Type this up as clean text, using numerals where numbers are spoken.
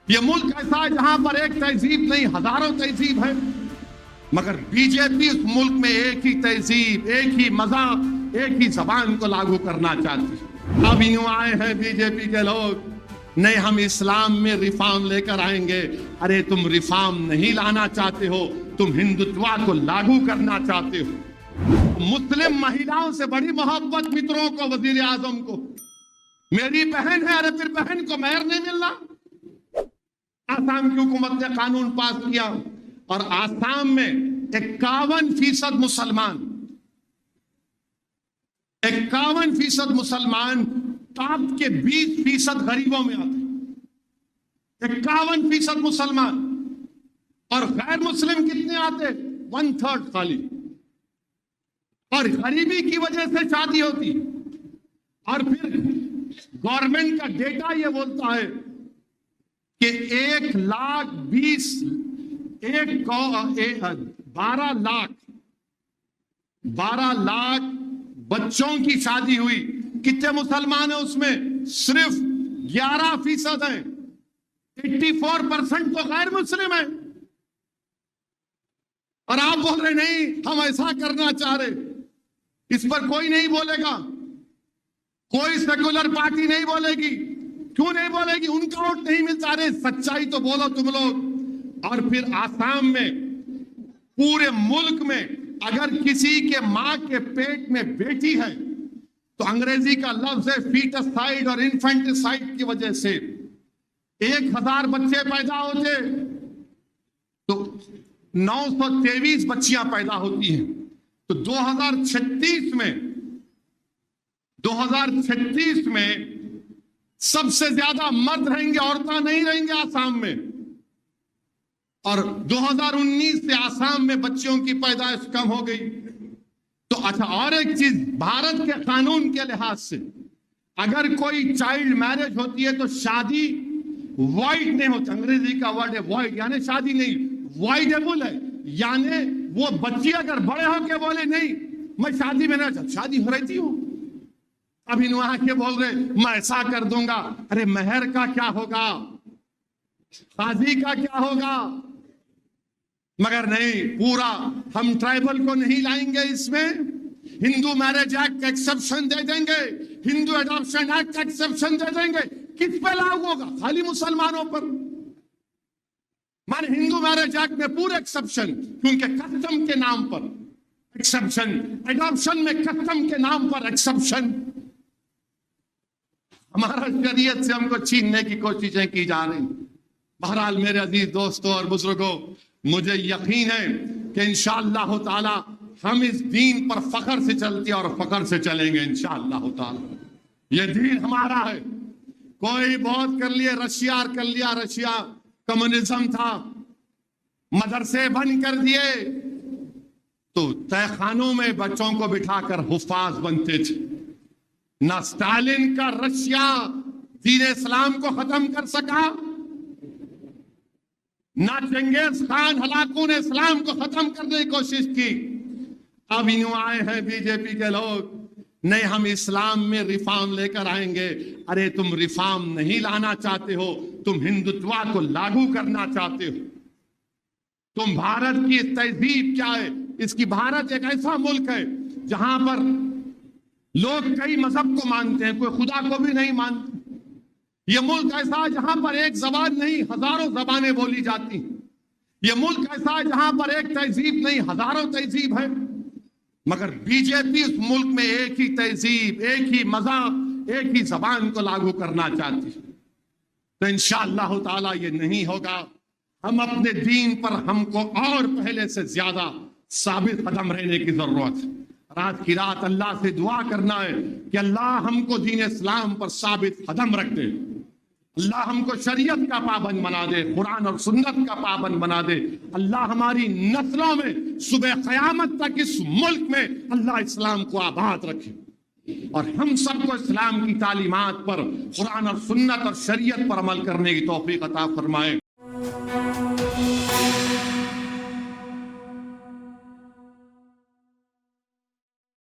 ये मुल्क ऐसा है जहां पर एक तहजीब नहीं हजारों तहजीब है, मगर बीजेपी इस मुल्क में एक ही तहजीब, एक ही मजाक, एक ही जबान को लागू करना चाहती है। अब यूं आए हैं बीजेपी के लोग, नहीं हम इस्लाम में रिफॉर्म लेकर आएंगे। अरे तुम रिफॉर्म नहीं लाना चाहते हो, तुम हिंदुत्व को लागू करना चाहते हो। मुस्लिम महिलाओं से बड़ी मोहब्बत मित्रों को, वजीर आजम को। मेरी बहन है, अरे फिर बहन को मेहर नहीं मिलना। आसाम की हुकूमत ने कानून पास किया और आसाम में 51% मुसलमान, 51% मुसलमान टॉप के 20% गरीबों में आते। 51% मुसलमान और गैर मुस्लिम कितने आते? 1/3 खाली। और गरीबी की वजह से शादी होती। और फिर गवर्नमेंट का डेटा ये बोलता है कि 12 लाख बच्चों की शादी हुई। कितने मुसलमान है उसमें? सिर्फ 11% है। 84% तो गैर मुस्लिम है। और आप बोल रहे नहीं हम ऐसा करना चाह रहे। इस पर कोई नहीं बोलेगा, कोई सेकुलर पार्टी नहीं बोलेगी। क्यों नहीं बोलेगी? उनका वोट नहीं मिलता। अरे सच्चाई तो बोलो तुम लोग। और फिर आसाम में, पूरे मुल्क में अगर किसी के मां के पेट में बेटी है तो अंग्रेजी का लफ्ज है फीटसाइड और इन्फेंटिसाइड की वजह से 1000 बच्चे पैदा होते तो 923 बच्चियां पैदा होती हैं। तो 2036 में सबसे ज्यादा मर्द रहेंगे, औरतें नहीं रहेंगे आसाम में। और 2019 से आसाम में बच्चियों की पैदाइश कम हो गई। तो अच्छा, और एक चीज, भारत के कानून के लिहाज से अगर कोई चाइल्ड मैरिज होती है तो शादी वॉइड नहीं होती। अंग्रेजी का वर्ड है वॉइड, यानी शादी नहीं, वॉइडेबल है। यानी वो बच्ची अगर बड़े होके बोले नहीं मैं शादी में ना, शादी हो रही थी हो, अभी वहां के बोल रहे मैं ऐसा कर दूंगा। अरे मेहर का क्या होगा, शादी का क्या होगा? मगर नहीं, पूरा हम ट्राइबल को नहीं लाएंगे इसमें। हिंदू मैरिज एक्ट का एक्सेप्शन दे देंगे, हिंदू एडॉप्शन एक्ट का एक्सेप्शन दे देंगे। किस पे लागू होगा? खाली मुसलमानों पर। माने हिंदू मैरिज एक्ट में पूरे एक्सेप्शन, क्योंकि कस्टम के नाम पर एक्सेप्शन, एडॉप्शन में कस्टम के नाम पर एक्सेप्शन। हमारा शरीयत से हमको छीनने की कोशिशें की जा रही। बहरहाल मेरे अजीज दोस्तों और बुजुर्गों, मुझे यकीन है कि इंशाअल्लाह ताला हम इस दीन पर फख्र से चलते और फख्र से चलेंगे इंशाअल्लाह ताला। ये दीन हमारा है। कोई बहुत कर लिए, रशिया कर लिया, रशिया कम्युनिज्म था, मदरसे बंद कर दिए तो तहखानों में बच्चों को बिठाकर हुफ्फाज बनते थे। ना स्टालिन का रशिया दीन इस्लाम को खत्म कर सका, ना चंगेज खान हलाकू ने इस्लाम को खत्म करने की कोशिश की। अब यूं आए हैं बीजेपी के लोग, नहीं हम इस्लाम में रिफॉर्म लेकर आएंगे। अरे तुम रिफॉर्म नहीं लाना चाहते हो, तुम हिंदुत्व को लागू करना चाहते हो। तुम भारत की तहजीब क्या है? इसकी भारत एक ऐसा मुल्क है जहां पर लोग कई मजहब को मानते हैं, कोई खुदा को भी नहीं मानते। यह मुल्क ऐसा है जहां पर एक जबान नहीं हजारों जबानें बोली जाती। यह मुल्क ऐसा है जहां पर एक तहजीब नहीं हजारों तहजीब है, मगर बीजेपी इस मुल्क में एक ही तहजीब, एक ही मजाक, एक ही जबान को लागू करना चाहती है। तो इंशाअल्लाह ताला ये नहीं होगा। हम अपने दीन पर हमको और पहले से ज्यादा साबित कदम रहने की जरूरत है। रात की रात अल्लाह से दुआ करना है कि अल्लाह हमको दीन इस्लाम पर साबित कदम रख दे। अल्लाह हमको शरीयत का पाबंद बना दे, कुरान और सुन्नत का पाबंद बना दे। अल्लाह हमारी नस्लों में सुबह क़यामत तक इस मुल्क में अल्लाह इस्लाम को आबाद रखे और हम सबको इस्लाम की तालीमात पर, कुरान और सुन्नत और शरीयत पर अमल करने की तौफीक अता फरमाए।